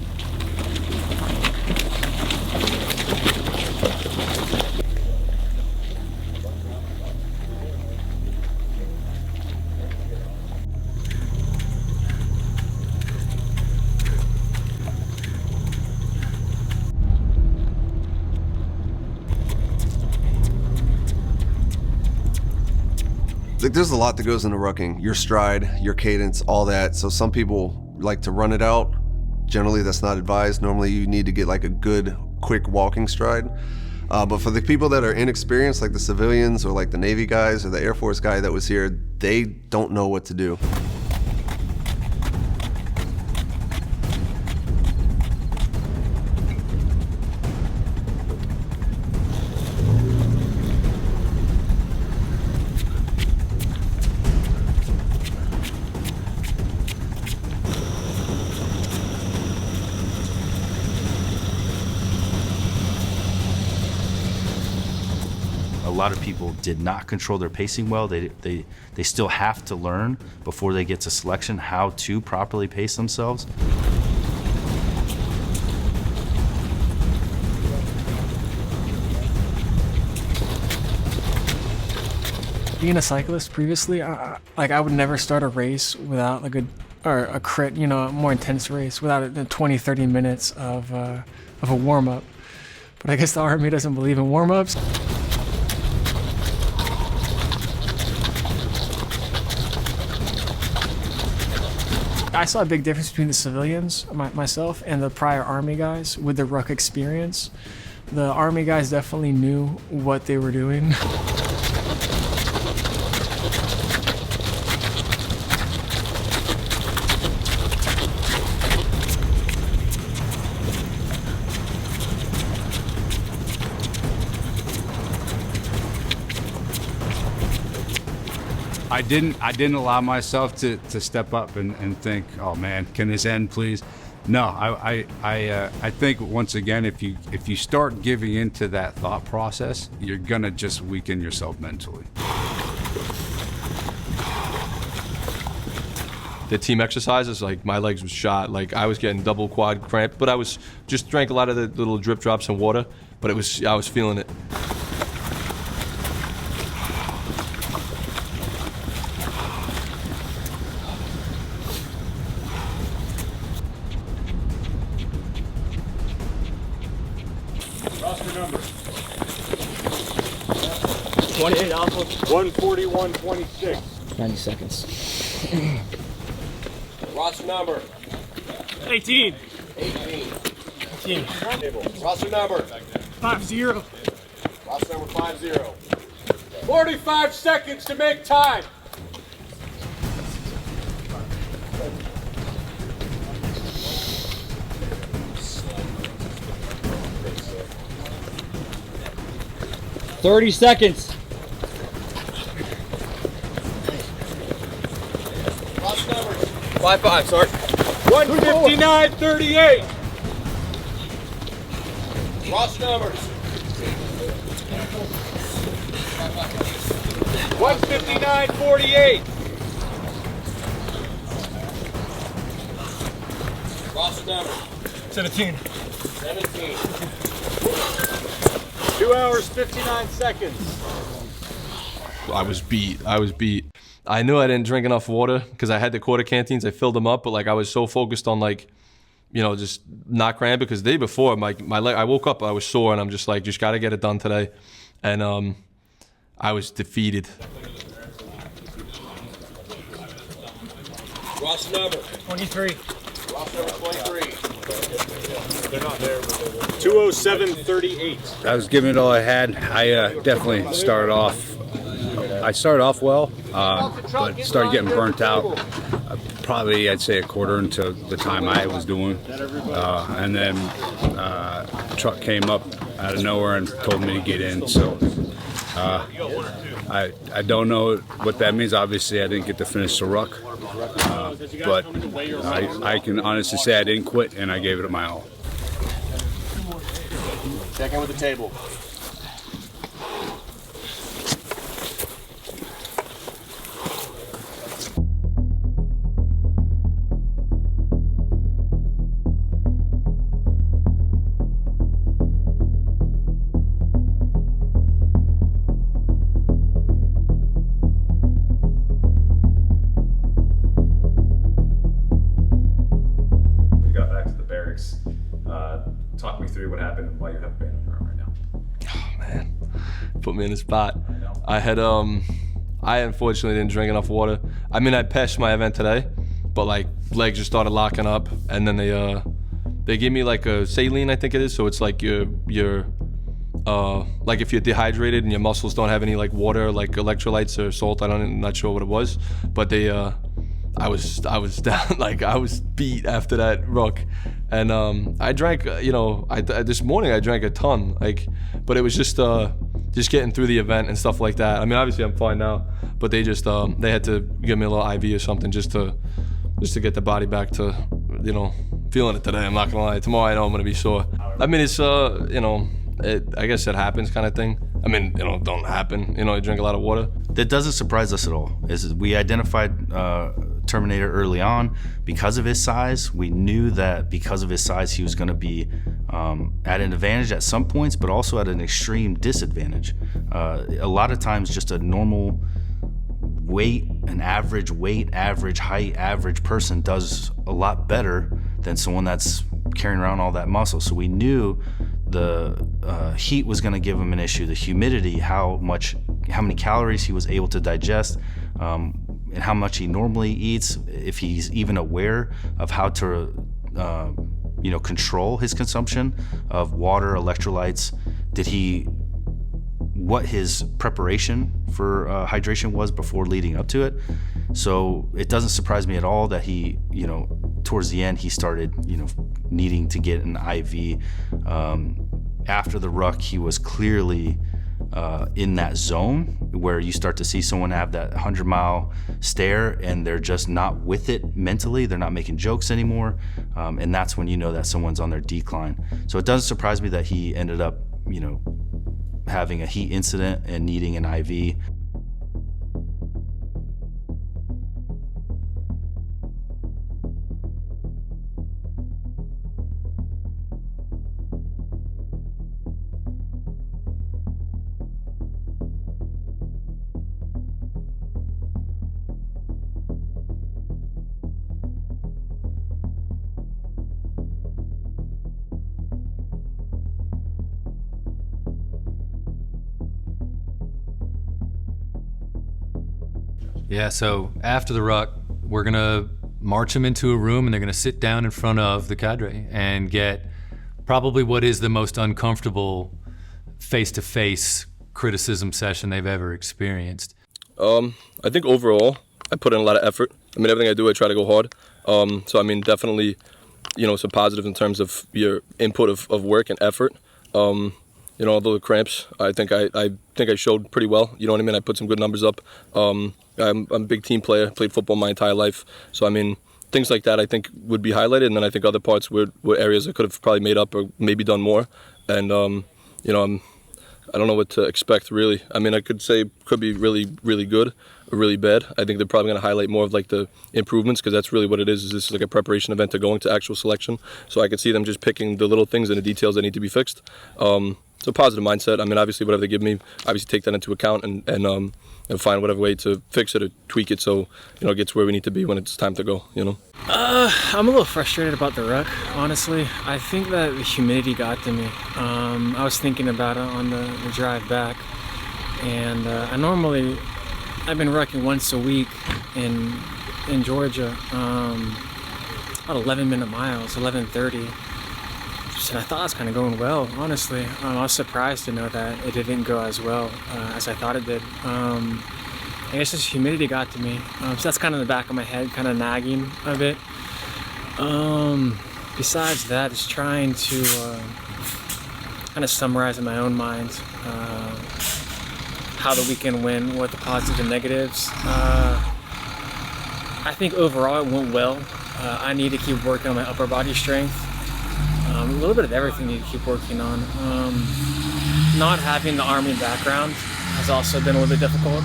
Speaker 8: Like, there's a lot that goes into rucking. Your stride, your cadence, all that. So some people like to run it out. Generally, that's not advised. Normally, you need to get like a good, quick walking stride. But for the people that are inexperienced, like the civilians or like the Navy guys or the Air Force guy that was here, they don't know what to do.
Speaker 6: A lot of people did not control their pacing well. They still have to learn before they get to selection how to properly pace themselves.
Speaker 12: Being a cyclist previously, I would never start a race without a good, or a crit, you know, a more intense race without 20-30 minutes of a warm-up. But I guess the Army doesn't believe in warm-ups. I saw a big difference between the civilians, myself, and the prior Army guys with the ruck experience. The Army guys definitely knew what they were doing.
Speaker 9: I didn't allow myself to step up and think, oh man, can this end please? No, I think once again, if you start giving into that thought process, you're gonna just weaken yourself mentally.
Speaker 3: The team exercises, like my legs was shot, like I was getting double quad cramp, but I was just drank a lot of the little drip drops and water, but I was feeling it.
Speaker 2: Roster number.
Speaker 10: 28 Alpha.
Speaker 2: 141-26.
Speaker 10: 90 seconds.
Speaker 15: Roster number.
Speaker 12: 18.
Speaker 15: 18.
Speaker 12: 18.
Speaker 15: Roster number.
Speaker 12: 50.
Speaker 15: Roster number 50.
Speaker 2: 45 seconds to make time.
Speaker 10: $30 seconds.
Speaker 15: Roster number. 55, Sarge.
Speaker 2: 159-38.
Speaker 15: Roster numbers.
Speaker 2: 159-48.
Speaker 15: Roster number.
Speaker 2: 17.
Speaker 15: 17.
Speaker 2: 2 hours, 59 seconds.
Speaker 3: I was beat. I knew I didn't drink enough water because I had the quarter canteens. I filled them up, but like I was so focused on like, you know, just not cramp because the day before my leg, I woke up, I was sore and I'm just like, just got to get it done today. And I was defeated.
Speaker 15: Roster number.
Speaker 12: 23.
Speaker 15: Roster number 23.
Speaker 2: They're not there, but they will. 207-38.
Speaker 5: I was giving it all I had. I definitely started off. I started off well, but started getting burnt out. Probably, I'd say, a quarter into the time I was doing, and then a truck came up out of nowhere and told me to get in. So I don't know what that means. Obviously, I didn't get to finish the ruck, but I can honestly say I didn't quit and I gave it my all.
Speaker 15: Check in with the table.
Speaker 3: Talk me through what happened and why you have a band on your arm right now. Oh man, put me in the spot. I I unfortunately didn't drink enough water. I mean, I passed my event today, but like legs just started locking up, and then they gave me like a saline, I think it is. So it's like your like if you're dehydrated and your muscles don't have any like water, like electrolytes or salt. I'm not sure what it was, but they I was down, like I was beat after that ruck, and I drank, this morning I drank a ton, like, but it was just getting through the event and stuff like that. I mean, obviously I'm fine now, but they just they had to give me a little IV or something just to get the body back to, feeling it today. I'm not gonna lie. Tomorrow I know I'm gonna be sore. I mean, it's I guess it happens kind of thing. I mean, don't happen. You drink a lot of water.
Speaker 6: That doesn't surprise us at all. We identified Terminator early on because of his size. We knew that because of his size, he was going to be at an advantage at some points, but also at an extreme disadvantage. A lot of times, just a normal weight, average height, average person does a lot better than someone that's carrying around all that muscle. So we knew the heat was going to give him an issue, the humidity, how many calories he was able to digest, and how much he normally eats, if he's even aware of how to control his consumption of water, electrolytes. What his preparation for hydration was before leading up to it. So it doesn't surprise me at all that he, towards the end, he started, needing to get an IV. After the ruck, he was clearly in that zone where you start to see someone have that 100-mile stare and they're just not with it mentally. They're not making jokes anymore. And that's when you know that someone's on their decline. So it doesn't surprise me that he ended up, having a heat incident and needing an IV.
Speaker 1: Yeah, so after the ruck, we're gonna march them into a room and they're gonna sit down in front of the cadre and get probably what is the most uncomfortable face-to-face criticism session they've ever experienced.
Speaker 3: I think overall, I put in a lot of effort. I mean, everything I do, I try to go hard. So I mean, definitely, some positive in terms of your input of work and effort. Although the cramps, I think I showed pretty well. You know what I mean? I put some good numbers up. I'm a big team player. Played football my entire life. So I mean, things like that I think would be highlighted, and then I think other parts were areas I could have probably made up or maybe done more. And I don't know what to expect really. I mean, I could say could be really, really good or really bad. I think they're probably going to highlight more of like the improvements, because that's really what it is this is like a preparation event to going to actual selection. So I could see them just picking the little things and the details that need to be fixed. So positive mindset. I mean, obviously whatever they give me, obviously take that into account and find whatever way to fix it or tweak it so it gets where we need to be when it's time to go.
Speaker 12: I'm a little frustrated about the ruck, honestly. I think that the humidity got to me. I was thinking about it on the drive back, and I've been rucking once a week in Georgia, about 11-minute miles, 11:30. And I thought it was kind of going well, honestly. I was surprised to know that it didn't go as well as I thought it did. I guess this humidity got to me. So that's kind of in the back of my head, kind of nagging a bit. Besides that, just trying to kind of summarize in my own mind how the weekend went, what the positives and negatives. I think overall it went well. I need to keep working on my upper body strength. A little bit of everything you keep working on. Not having the Army background has also been a little bit difficult.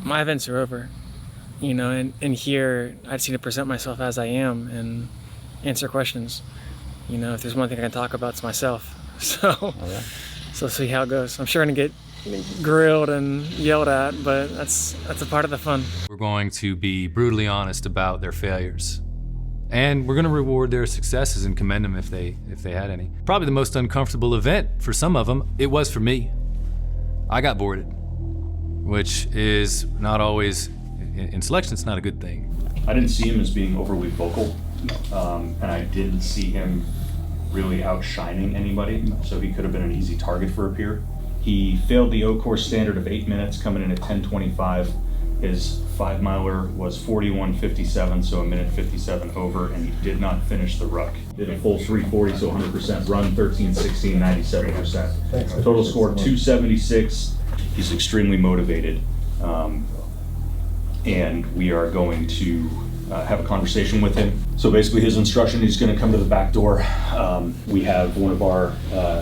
Speaker 12: My events are over, and here I just need to present myself as I am and answer questions. If there's one thing I can talk about, it's myself. So let's see how it goes. I'm sure I'm gonna get grilled and yelled at, but that's a part of the fun.
Speaker 1: We're going to be brutally honest about their failures. And we're gonna reward their successes and commend them if they had any. Probably the most uncomfortable event for some of them, it was for me. I got boarded. which is not always, in selection, it's not a good thing.
Speaker 7: I didn't see him as being overly vocal, and I didn't see him really outshining anybody, so he could have been an easy target for a peer. He failed the O course standard of 8 minutes, coming in at 10:25. His 5 miler was 41:57, so a minute 57 over, and he did not finish the ruck. Did a full 340, so 100% run, 13:16, 97%. Total score 276. He's extremely motivated, and we are going to have a conversation with him. So basically his instruction, he's going to come to the back door. We have one of our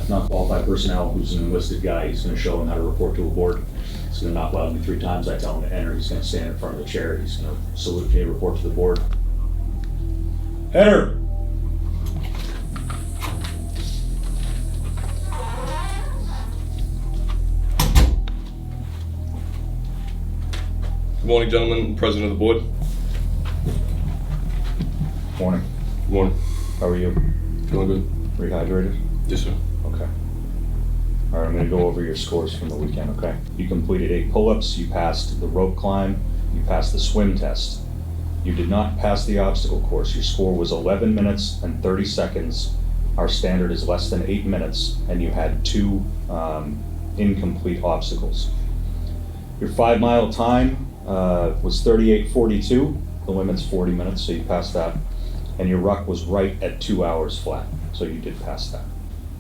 Speaker 7: non-qualified personnel who's an enlisted guy. He's going to show him how to report to a board. He's going to knock loudly 3 times. I tell him to enter. He's going to stand in front of the chair. He's going to salute, okay, report to the board. Enter!
Speaker 3: Good morning, gentlemen, President of the Board.
Speaker 7: Morning.
Speaker 3: Good morning.
Speaker 7: How are you?
Speaker 3: Feeling good.
Speaker 7: Rehydrated?
Speaker 3: Yes, sir.
Speaker 7: Okay. All right, I'm gonna go over your scores from the weekend, okay? You completed 8 pull-ups, you passed the rope climb, you passed the swim test. You did not pass the obstacle course. Your score was 11 minutes and 30 seconds. Our standard is less than 8 minutes, and you had 2 incomplete obstacles. Your 5 mile time was 38:42. The limit's 40 minutes, so you passed that. And your ruck was right at 2 hours flat, so you did pass that.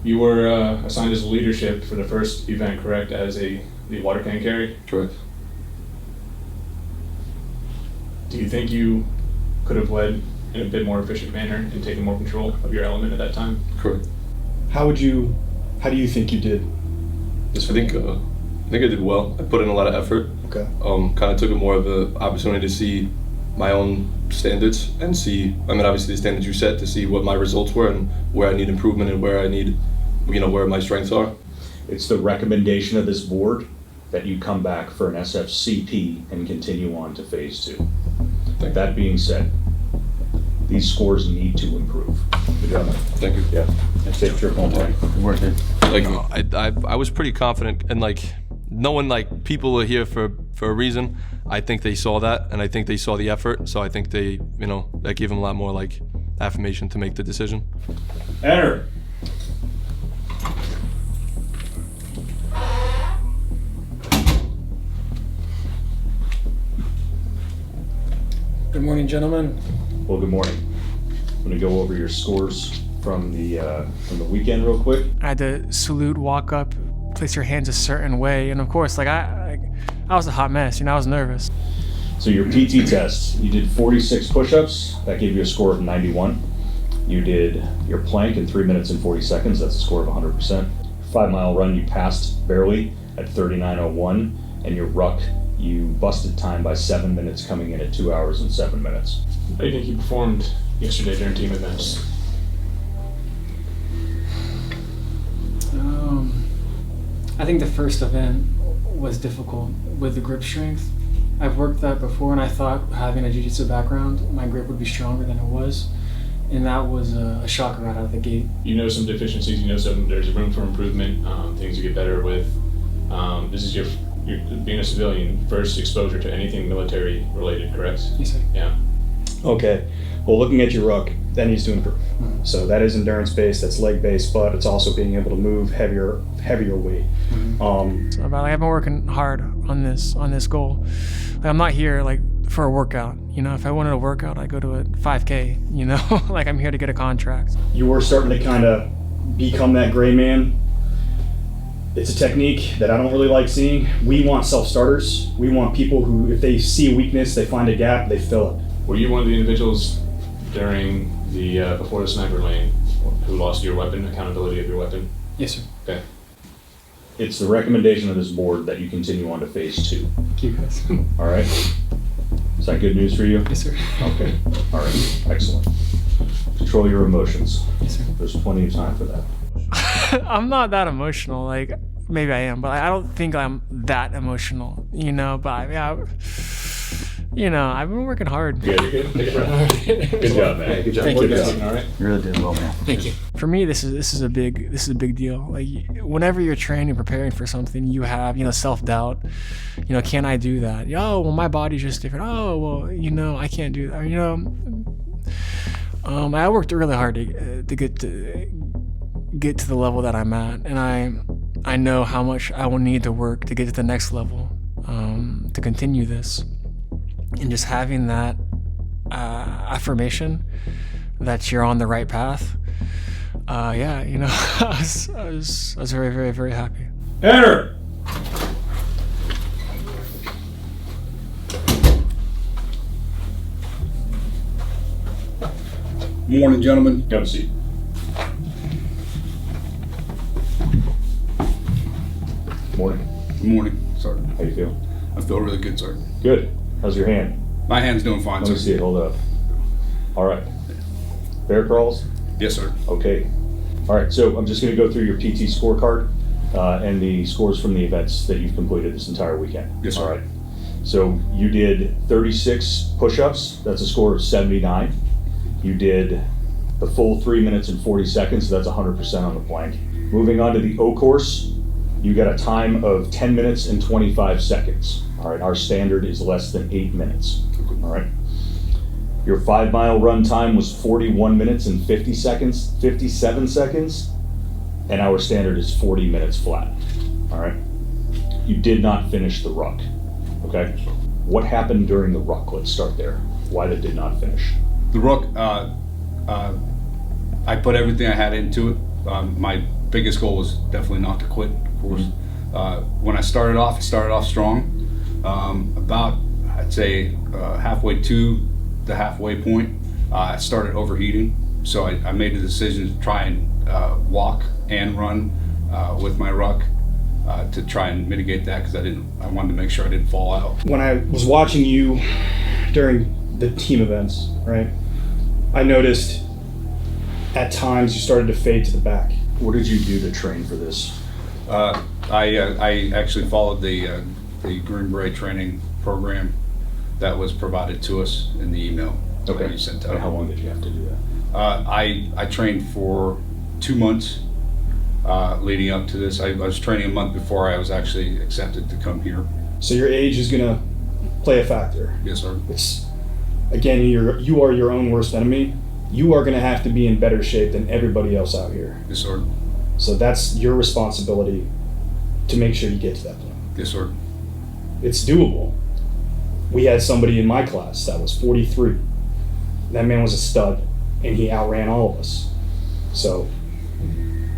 Speaker 2: You were assigned as leadership for the first event, correct? As the water can carry?
Speaker 3: Correct.
Speaker 2: Do you think you could have led in a bit more efficient manner and taken more control of your element at that time?
Speaker 3: Correct.
Speaker 13: How do you think you did?
Speaker 3: I think I did well. I put in a lot of effort.
Speaker 13: Okay.
Speaker 3: Kind of took it more of an opportunity to see my own standards and see, obviously the standards you set, to see what my results were and where I need improvement and where I need, where my strengths are.
Speaker 7: It's the recommendation of this board that you come back for an SFCP and continue on to phase 2. That being said, these scores need to improve. Good job.
Speaker 3: Thank you.
Speaker 7: Yeah. And safe trip home, right? Good work, dude.
Speaker 3: I was pretty confident, and knowing people are here for a reason. I think they saw that, and I think they saw the effort. So I think they, that gave them a lot more affirmation to make the decision.
Speaker 7: Enter.
Speaker 12: Good morning, gentlemen.
Speaker 7: Well, good morning. I'm gonna go over your scores from the weekend real quick.
Speaker 12: I had to salute, walk up, place your hands a certain way, and of course, I was a hot mess. I was nervous.
Speaker 7: So your PT test, you did 46 push-ups. That gave you a score of 91. You did your plank in 3 minutes and 40 seconds. That's a score of 100%. 5 mile run, you passed barely at 39:01, and your ruck, you busted time by 7 minutes, coming in at 2 hours and 7 minutes.
Speaker 2: How do you think you performed yesterday during team events?
Speaker 12: I think the first event was difficult with the grip strength. I've worked that before, and I thought having a jiu-jitsu background, my grip would be stronger than it was, and that was a shocker right out of the gate.
Speaker 2: You know some deficiencies. There's room for improvement. Things to get better with. This is your being a civilian, first exposure to anything military related, correct?
Speaker 12: Yes, sir.
Speaker 2: Yeah.
Speaker 13: Okay. Well, looking at your ruck, that needs to improve. Mm-hmm. So that is endurance based, that's leg based, but it's also being able to move heavier weight. Mm-hmm.
Speaker 12: So I've been working hard on this goal. I'm not here for a workout. If I wanted a workout, I go to a 5K. I'm here to get a contract.
Speaker 13: You were starting to kind of become that gray man. It's a technique that I don't really like seeing. We want self-starters. We want people who, if they see a weakness, they find a gap, they fill it.
Speaker 2: Were you one of the individuals during the before the sniper lane who lost your weapon, accountability of your weapon?
Speaker 12: Yes, sir.
Speaker 2: Okay.
Speaker 7: It's the recommendation of this board that you continue on to phase 2.
Speaker 12: Thank you, guys.
Speaker 7: All right. Is that good news for you?
Speaker 12: Yes, sir.
Speaker 7: Okay. All right. Excellent. Control your emotions.
Speaker 12: Yes, sir.
Speaker 7: There's plenty of time for that.
Speaker 12: I'm not that emotional. Maybe I am, but I don't think I'm that emotional. But you know, I've been working hard.
Speaker 7: Good. Good job, man. Good job.
Speaker 12: Thank you.
Speaker 7: All right.
Speaker 5: You really did well, man.
Speaker 12: Thank you. For me, this is a big deal. Like whenever you're training, preparing for something, you have, you know, self-doubt. You know, can I do that? Oh, well, my body's just different. Oh, well, you know, I can't do that. Or, you know, I worked really hard to get to the level that I'm at, and I know how much I will need to work to get to the next level, to continue this, and just having that affirmation that you're on the right path. Yeah, you know, I was very, very, very happy.
Speaker 7: Enter.
Speaker 5: Morning, gentlemen.
Speaker 7: Have a seat. Morning.
Speaker 5: Good morning, Sergeant.
Speaker 7: How you feel?
Speaker 5: I feel really good, Sergeant.
Speaker 7: Good. How's your hand?
Speaker 5: My hand's doing fine,
Speaker 7: Let me
Speaker 5: sir.
Speaker 7: see it. Hold up. All right. Bear crawls?
Speaker 5: Yes, sir.
Speaker 7: Okay. All right. So I'm just going to go through your PT scorecard and the scores from the events that you've completed this entire weekend.
Speaker 5: Yes, sir.
Speaker 7: All right. So you did 36 push-ups. That's a score of 79. You did the full 3 minutes and 40 seconds. So that's 100% on the plank. Moving on to the O course, you got a time of 10 minutes and 25 seconds. All right. Our standard is less than 8 minutes. All right. Your 5 mile run time was 41 minutes and 57 seconds, and our standard is 40 minutes flat. All right. You did not finish the ruck. Okay. What happened during the ruck? Let's start there. Why that did not finish?
Speaker 5: The ruck, I put everything I had into it. My biggest goal was definitely not to quit, of course. When I started off strong. About, I'd say, halfway to the halfway point, I started overheating. So I made the decision to try and walk and run with my ruck to try and mitigate that, because I wanted to make sure I didn't fall out.
Speaker 13: When I was watching you during the team events, right, I noticed at times you started to fade to the back.
Speaker 7: What did you do to train for this?
Speaker 5: I actually followed the Green Beret training program that was provided to us in the email that you sent out.
Speaker 7: And how long did you have to do that?
Speaker 5: I trained for 2 months leading up to this. I was training a month before I was actually accepted to come here.
Speaker 13: So your age is gonna play a factor.
Speaker 5: Yes, sir.
Speaker 13: It's, again, you are your own worst enemy. You are gonna have to be in better shape than everybody else out here.
Speaker 5: Yes, sir.
Speaker 13: So that's your responsibility to make sure you get to that point.
Speaker 5: Yes, sir.
Speaker 13: It's doable. We had somebody in my class that was 43. That man was a stud, and he outran all of us. So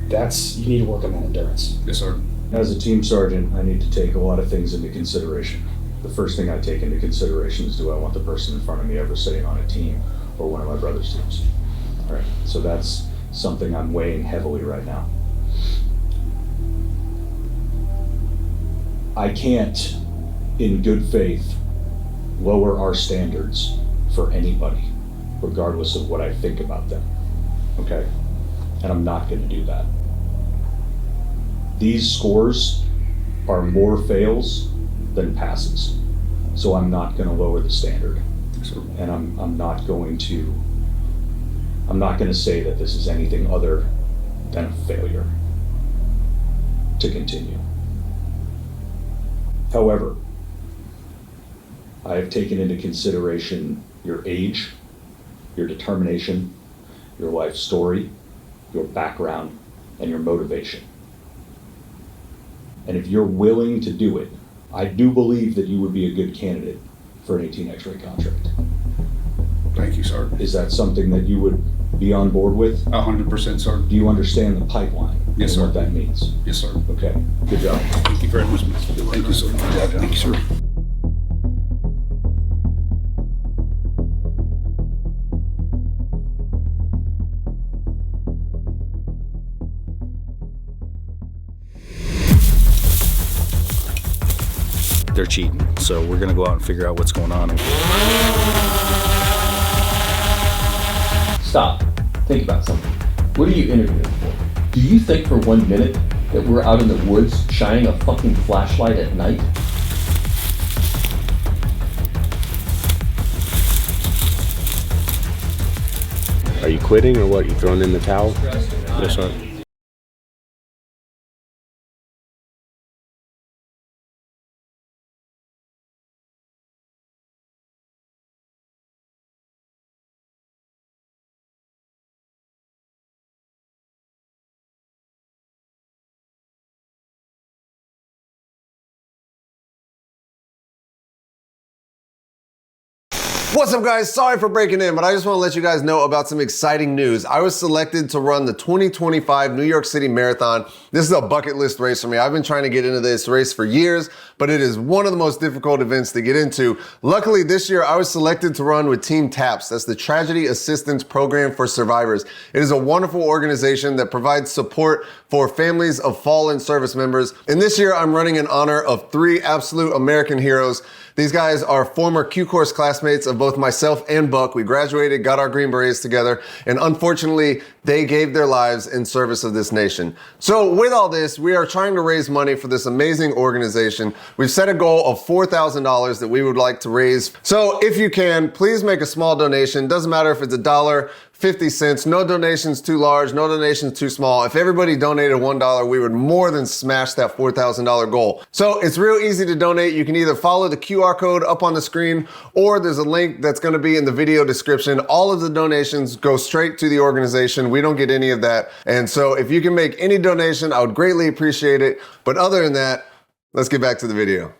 Speaker 13: you need to work on that endurance.
Speaker 5: Yes, sir.
Speaker 7: As a team sergeant, I need to take a lot of things into consideration. The first thing I take into consideration is, do I want the person in front of me ever sitting on a team or one of my brother's teams? All right, so that's something I'm weighing heavily right now. I can't, in good faith, lower our standards for anybody, regardless of what I think about them, okay? And I'm not gonna do that. These scores are more fails than passes, so I'm not gonna lower the standard. And I'm not gonna say that this is anything other than a failure to continue. However, I have taken into consideration your age, your determination, your life story, your background, and your motivation. And if you're willing to do it, I do believe that you would be a good candidate for an 18 X-ray contract.
Speaker 5: Thank you, sir.
Speaker 7: Is that something that you would be on board with?
Speaker 5: 100%, sir.
Speaker 7: Do you understand the pipeline?
Speaker 5: Yes,
Speaker 7: and
Speaker 5: sir.
Speaker 7: what that means?
Speaker 5: Yes, sir.
Speaker 7: Okay, good job.
Speaker 5: Thank you very much, Mr. Thank you, sir. Thank you, sir.
Speaker 6: They're cheating, so we're gonna go out and figure out what's going on.
Speaker 16: Stop. Think about something. What are you interviewing for? Do you think for 1 minute that we're out in the woods shining a fucking flashlight at night?
Speaker 17: Are you quitting or what? You throwing in the towel?
Speaker 3: Yes, sir.
Speaker 8: What's up, guys? Sorry for breaking in, but I just want to let you guys know about some exciting news. I was selected to run the 2025 New York City Marathon. This is a bucket list race for me. I've been trying to get into this race for years, but it is one of the most difficult events to get into. Luckily, this year I was selected to run with Team TAPS. That's the Tragedy Assistance Program for Survivors. It is a wonderful organization that provides support for families of fallen service members. And this year I'm running in honor of 3 absolute American heroes. These guys are former Q-Course classmates of both myself and Buck. We graduated, got our Green Berets together, and unfortunately, they gave their lives in service of this nation. So with all this, we are trying to raise money for this amazing organization. We've set a goal of $4,000 that we would like to raise. So if you can, please make a small donation. Doesn't matter if it's $1, 50 cents, no donations too large, no donations too small. If everybody donated $1, we would more than smash that $4,000 goal. So it's real easy to donate. You can either follow the QR code up on the screen, or there's a link that's gonna be in the video description. All of the donations go straight to the organization. We don't get any of that. And so if you can make any donation, I would greatly appreciate it. But other than that, let's get back to the video.